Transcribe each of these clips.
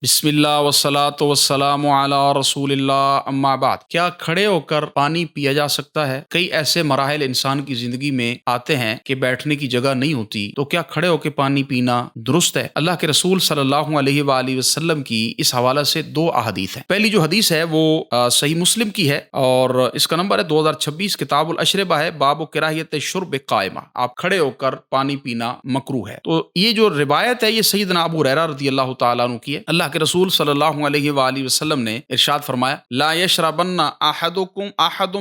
بسم اللہ والصلاۃ والسلام علی رسول اللہ اما بعد۔ کیا کھڑے ہو کر پانی پیا جا سکتا ہے؟ کئی ایسے مراحل انسان کی زندگی میں آتے ہیں کہ بیٹھنے کی جگہ نہیں ہوتی، تو کیا کھڑے ہو کے پانی پینا درست ہے؟ اللہ کے رسول صلی اللہ علیہ وآلہ وسلم کی اس حوالے سے دو احادیث ہیں۔ پہلی جو حدیث ہے وہ صحیح مسلم کی ہے اور اس کا نمبر ہے 2026، کتاب الاشربہ ہے، باب کراہیت شرب قائمہ، آپ کھڑے ہو کر پانی پینا مکروہ ہے۔ تو یہ جو روایت ہے یہ سیدنا ابو ہریرہ رضی اللہ تعالیٰ عنہ کی ہے۔ اللہ کے رسول صلی اللہ علیہ وآلہ وسلم نے ارشاد فرمایا، لا یشربن احد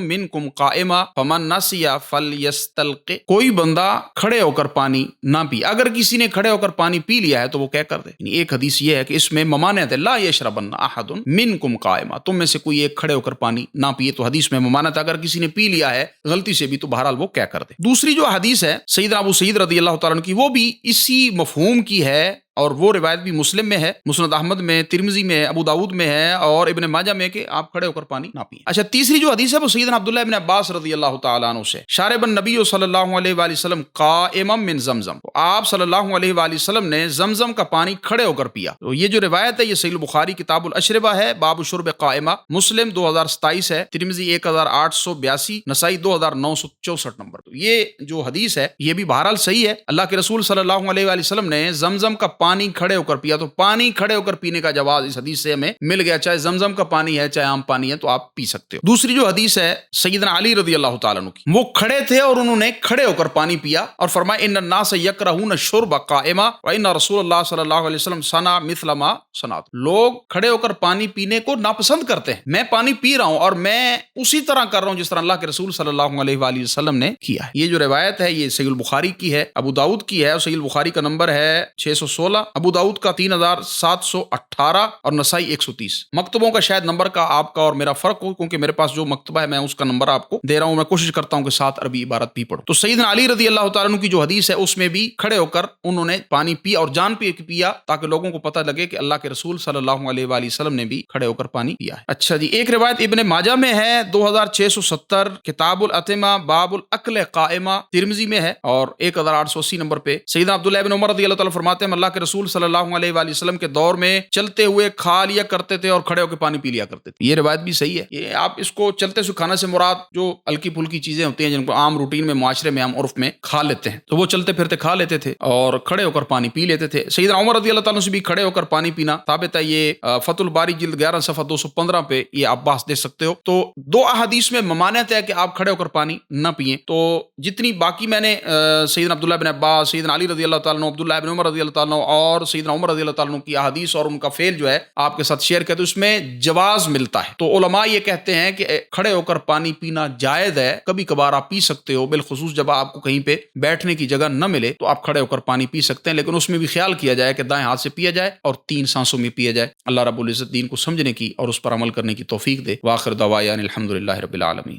منکم قائما فمن نسی فلیستلقِ، کوئی بندہ کھڑے ہو کر پانی نہ پی، اگر کسی نے کھڑے ہو کر پانی پی لیا ہے تو وہ کیا کر دے۔ یعنی ایک حدیث یہ ہے کہ اس میں ممانعت ہے، لا یشربن احد منکم قائما، تم میں سے کوئی ایک کھڑے ہو کر پانی نہ پیے، تو حدیث میں ممانعت ہے، اگر کسی نے پی لیا ہے غلطی سے بھی تو بہرحال وہ کیا کر دے۔ دوسری جو حدیث ہے سیدنا ابو سعید رضی اللہ تعالیٰ عنہ کی، وہ بھی اسی مفہوم کی ہے اور وہ روایت بھی مسلم میں ہے، مسند احمد میں، ترمذی میں، ابو داؤد میں ہے اور ابن ماجہ میں، کہ آپ کھڑے ہو کر پانی نہ پئیں۔ اچھا، تیسری جو حدیث ہے وہ سیدنا عبداللہ ابن عباس رضی اللہ تعالیٰ عنہ سے، شارب النبی صلی اللہ علیہ وآلہ وسلم قائما من زمزم، آپ صلی اللہ علیہ وآلہ وسلم نے زمزم کا پانی کھڑے ہو کر پیا۔ تو یہ جو روایت ہے یہ صحیح البخاری کتاب الاشربہ ہے، باب شرب قائمہ، مسلم 2027 ہے، ترمذی 1882، نسائی 2964 نمبر۔ تو یہ جو حدیث ہے یہ بھی بہرحال صحیح ہے، اللہ کے رسول صلی اللہ علیہ وآلہ وسلم نے زمزم کا پانی کھڑے ہو کر پیا، تو پانی کھڑے ہو کر پینے کا جواز اس حدیث سے ہمیں مل گیا، چاہے زمزم کا پانی ہے چاہے عام پانی ہے تو آپ پی سکتے ہو۔ دوسری جو حدیث ہے سیدنا علی رضی اللہ تعالیٰ عنہ کی، وہ کھڑے تھے اور انہوں نے کھڑے ہو کر پانی پیا اور فرمایا، ان الناس یکرہون الشرب قائما وان رسول اللہ صلی اللہ علیہ وسلم صنع مثل ما صنعت، لوگ کھڑے ہو کر پانی پینے کو ناپسند کرتے ہیں، میں پانی پی رہا ہوں اور میں اسی طرح کر رہا ہوں جس طرح اللہ کے رسول صلی اللہ علیہ وآلہ وسلم نے کیا ہے۔ یہ جو روایت ہے یہ صحیح البخاری کی ہے، ابو داؤد کی ہے، اور صحیح البخاری کا نمبر ہے 616، ابو داؤد کا 3718 اور نسائی 130۔ مکتبوں کا شاید نمبر کا آپ کا اور میرا فرق ہو، کیونکہ میرے پاس جو مکتبہ ہے میں اس کا نمبر آپ کو دے رہا ہوں، میں کوشش کرتا ہوں کہ ساتھ عربی عبارت بھی پڑھوں۔ تو سیدنا علی رضی اللہ تعالیٰ عنہ کی جو حدیث ہے اس میں بھی کھڑے ہو کر انہوں نے پانی پیا اور جان پیا تاکہ لوگوں کو پتہ لگے کہ اللہ کے رسول صلی اللہ علیہ وآلہ وسلم نے بھی کھڑے ہو کر پانی پیا ہے۔ اچھا جی، ایک روایت ابن ماجہ میں ہے 2670، کتاب الاطعمہ باب الاکل قائمہ، ترمذی میں ہے اور 1880 نمبر پہ۔ سیدنا عبداللہ ابن عمر رضی اللہ تعالیٰ فرماتے ہیں، اللہ کے رسول صلی اللہ علیہ وآلہ وسلم کے دور میں چلتے ہوئے کھا لیا کرتے تھے اور کھڑے ہو کے پانی پی لیا کرتے تھے۔ یہ روایت بھی صحیح ہے، یہ آپ اس کو چلتے سے کھانا سے مراد جو ہلکی پھلکی چیزیں ہوتی ہیں جن کو عام روٹین میں معاشرے میں ہم عرف میں کھا لیتے ہیں، تو وہ چلتے پھرتے کھا لیتے تھے اور کھڑے ہو کر پانی پی لیتے تھے۔ سیدنا عمر رضی اللہ تعالیٰ سے بھی کھڑے ہو کر پانی پینا ثابت ہے، یہ فتح الباری جلد 11 صفحہ 215 پہ یہ آپ بحث دیکھ سکتے ہو۔ تو دو احادیث میں ممانعت ہے کہ آپ کھڑے ہو کر پانی نہ پئیں، تو جتنی باقی میں نے سیدنا عبداللہ بن عباس، سیدنا علی رضی اللہ تعالیٰ عنہ، عبداللہ بن عمر رضی اللہ تعالیٰ عنہ اور سیدنا عمر رضی اللہ تعالیٰ عنہ کی احادیث اور ان کا فعل جو ہے آپ کے ساتھ شیئر کیا، تو اس میں جواز ملتا ہے۔ تو علماء یہ کہتے ہیں کہ کھڑے ہو کر پانی پینا جائز ہے، کبھی کبھار آپ پی سکتے ہو، بالخصوص جب آپ کو کہیں پہ بیٹھنے کی جگہ نہ ملے تو آپ کھڑے ہو کر پانی پی سکتے ہیں، لیکن اس میں بھی خیال کیا جائے کہ دائیں ہاتھ سے پیا جائے اور 3 سانسوں میں پیا جائے۔ اللہ رب العزت دین کو سمجھنے کی اور اس پر عمل کرنے کی توفیق دے۔ وآخر دعوانا الحمدللہ رب العالمین۔